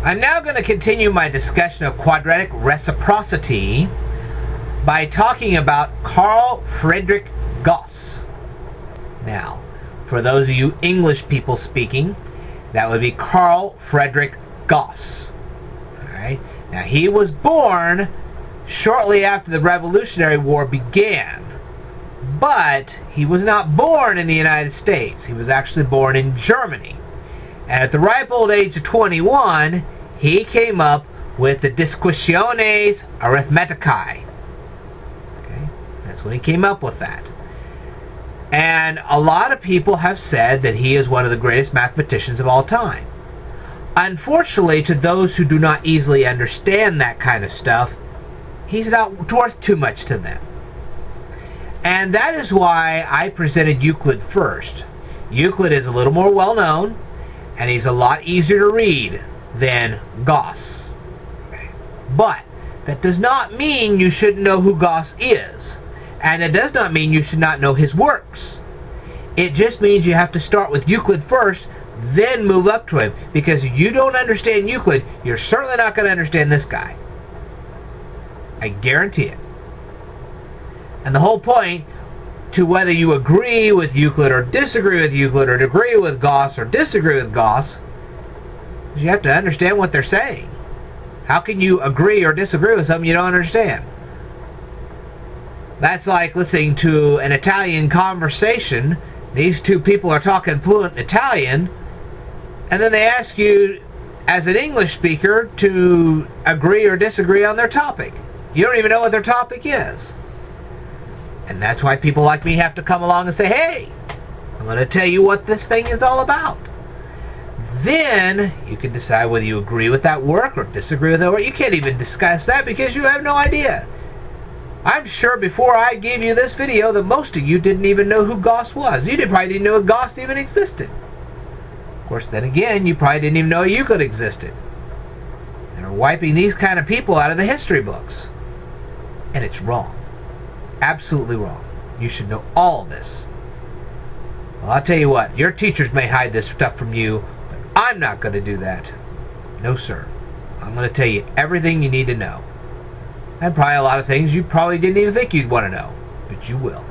I'm now going to continue my discussion of quadratic reciprocity by talking about Carl Friedrich Gauss. Now, for those of you English people speaking, that would be Carl Friedrich Gauss. Alright? Now, he was born shortly after the Revolutionary War began, but he was not born in the United States. He was actually born in Germany. And at the ripe old age of 21, he came up with the Disquisitiones Arithmeticae. Okay? That's when he came up with that. And a lot of people have said that he is one of the greatest mathematicians of all time. Unfortunately, to those who do not easily understand that kind of stuff, he's not worth too much to them. And that is why I presented Euclid first. Euclid is a little more well known, and he's a lot easier to read than Gauss. Okay. But that does not mean you shouldn't know who Gauss is. And it does not mean you should not know his works. It just means you have to start with Euclid first, then move up to him. Because if you don't understand Euclid, you're certainly not going to understand this guy. I guarantee it. And the whole point to whether you agree with Euclid or disagree with Euclid or agree with Gauss or disagree with Gauss is you have to understand what they're saying. How can you agree or disagree with something you don't understand? That's like listening to an Italian conversation. These two people are talking fluent Italian, and then they ask you, as an English speaker, to agree or disagree on their topic. You don't even know what their topic is. And that's why people like me have to come along and say, hey, I'm going to tell you what this thing is all about. Then you can decide whether you agree with that work or disagree with that work. You can't even discuss that because you have no idea. I'm sure before I gave you this video that most of you didn't even know who Gauss was. You probably didn't know Gauss even existed. Of course, then again, you probably didn't even know Euclid existed. They're wiping these kind of people out of the history books. And it's wrong. Absolutely wrong. You should know all of this. Well, I'll tell you what, your teachers may hide this stuff from you, but I'm not going to do that. No, sir. I'm going to tell you everything you need to know. And probably a lot of things you probably didn't even think you'd want to know, but you will.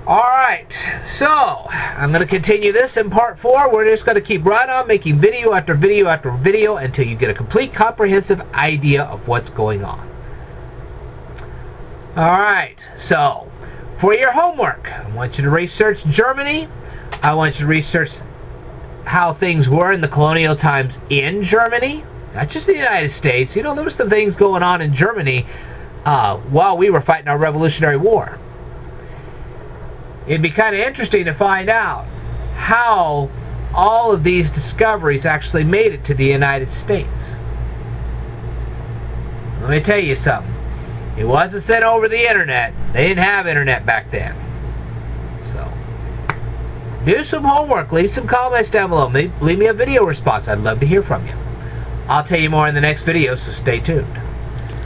Alright, so I'm going to continue this in part 4. We're just going to keep right on making video after video after video until you get a complete comprehensive idea of what's going on. Alright, so for your homework, I want you to research Germany. I want you to research how things were in the colonial times in Germany. Not just the United States. You know, there was some things going on in Germany while we were fighting our Revolutionary War. It'd be kind of interesting to find out how all of these discoveries actually made it to the United States. Let me tell you something. It wasn't sent over the internet. They didn't have internet back then. So, do some homework. Leave some comments down below. Leave me a video response. I'd love to hear from you. I'll tell you more in the next video, so stay tuned.